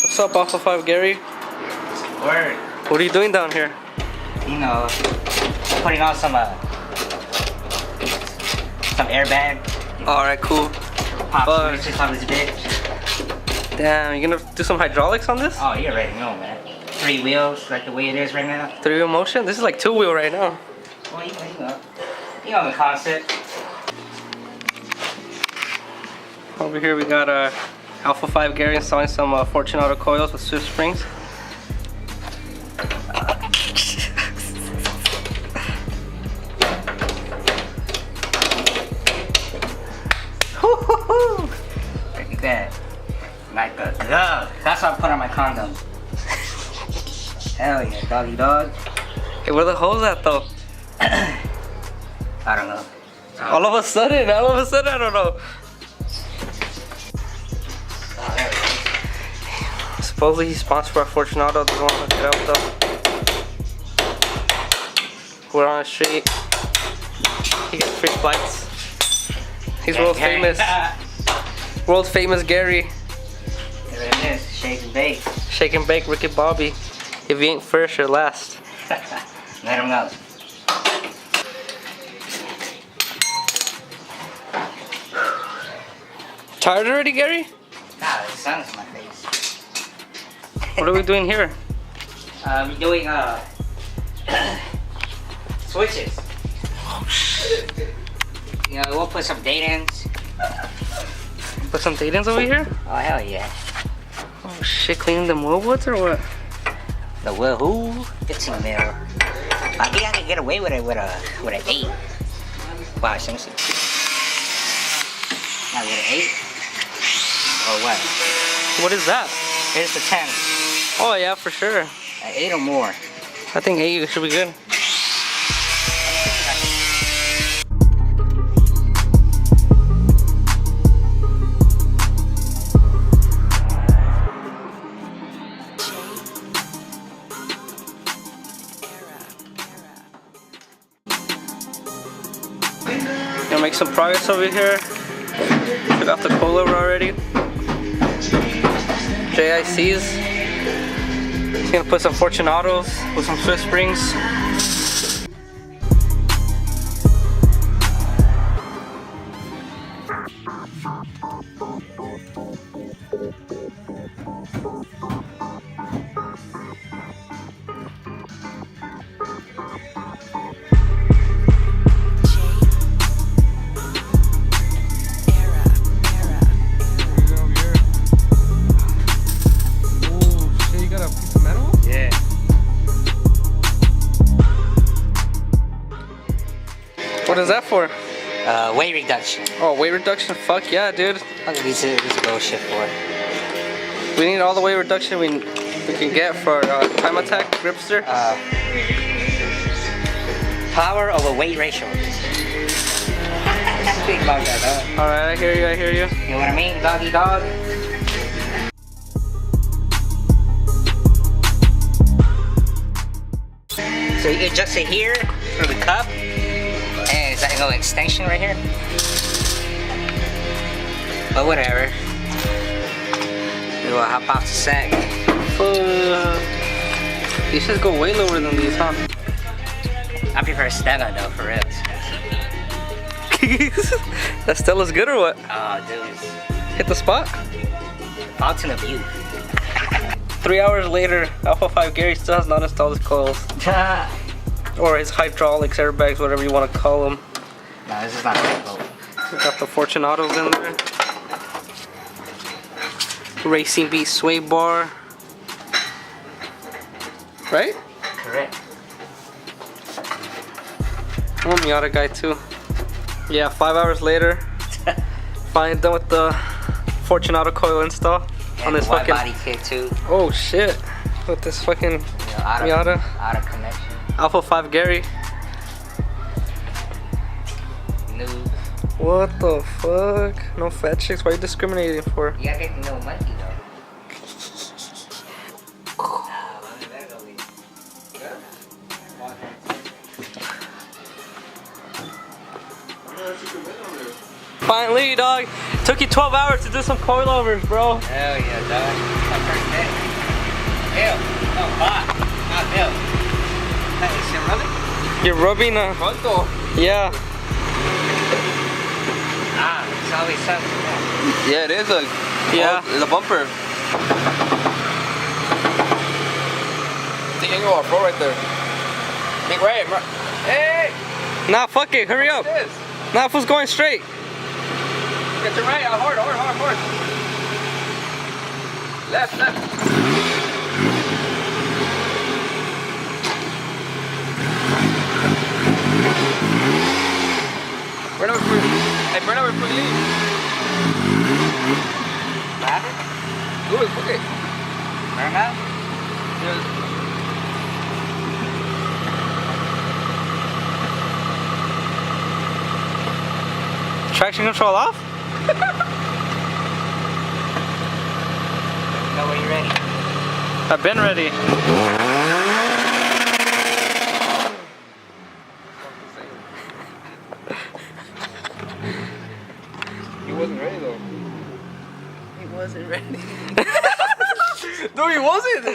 What's up, Alpha 5 Gary? Word. What are you doing down here? You know, putting on some airbag. Alright, cool. Pop switches on this bitch. Damn, you gonna do some hydraulics on this? Oh, you already know, man. 3 wheels, like the way it is right now. 3-wheel motion? This is like 2-wheel right now. Well, you know the concept. Over here we got Alpha 5 Gary installing some Fortunato coils with Swift springs. Look at that. Like a glove. That's what I put on my condom. Hell yeah, doggy dog. Hey, where the holes at though? I don't know. All of a sudden, I don't know. Oh, there it is. Supposedly he's sponsored by Fortunato, doesn't want to hook it up though. We're on a street. He gets free flights. He's world famous. World famous Gary. There it is, shake and bake. Shake and bake, Ricky Bobby. If you ain't first, you're last. Let him know. Tired already, Gary? Nah, the sun's in my face. What are we doing here? We're doing switches. Oh shit. You know, we'll put some date-ins. Put some date-ins over here? Oh hell yeah. Oh shit, cleaning the woods or what? The woohoo 15 mil. I think I can get away with it with an 8. Wow, seriously. Now with an 8? Or what? What is that? Here's the 10. Oh yeah, for sure. An 8 or more. I think 8 should be good. Gonna make some progress over here. Took off the coilover already. JICs. He's gonna put some Fortunatos with some Swift springs. What is that for? Weight reduction. Oh, weight reduction? Fuck yeah, dude. What is this bullshit for? We need all the weight reduction we can get for time attack gripster. Power over weight ratio. Think about that, dog. Alright, I hear you. You know what I mean, doggy dog? So you can adjust it here through the cup. And is that a little extension right here? But whatever. We'll hop off the sack. These should go way lower than these, huh? I prefer Stella though, for real. That Stella's good or what? Oh, dude. Hit the spot? Fountain of youth. 3 hours later, Alpha 5 Gary still has not installed his coils. Or his hydraulics, airbags, whatever you want to call them. No, this is not that cool. We got the Fortunatos in there. Racing Beat sway bar. Right? Correct. I'm a Miata guy too. Yeah, 5 hours later. Finally done with the Fortunato coil install on this wide fucking body kit too. Oh shit. With this fucking Miata. Auto connection. Alpha 5 Gary. New. What the fuck? No fat chicks? Why are you discriminating for? You gotta get to know monkey though. Finally, dog. Took you 12 hours to do some coilovers, bro. Hell yeah, dog. My first day. Hell, no, not hell. Hey, is it rubbing? You're rubbing a... Pronto. Yeah. It's always something. Yeah, it is a. Yeah. It's a bumper. Think you go off road right there. Make right. Hey. Nah, fuck it. Hurry up. This. Nah, fool's going straight. Get to right. Hard. Left. Burn over before you leave. What happened? Do it, fuck it. Burn out? Traction control off? No, are you ready? I've been ready. He wasn't ready though. He wasn't ready. No, he wasn't.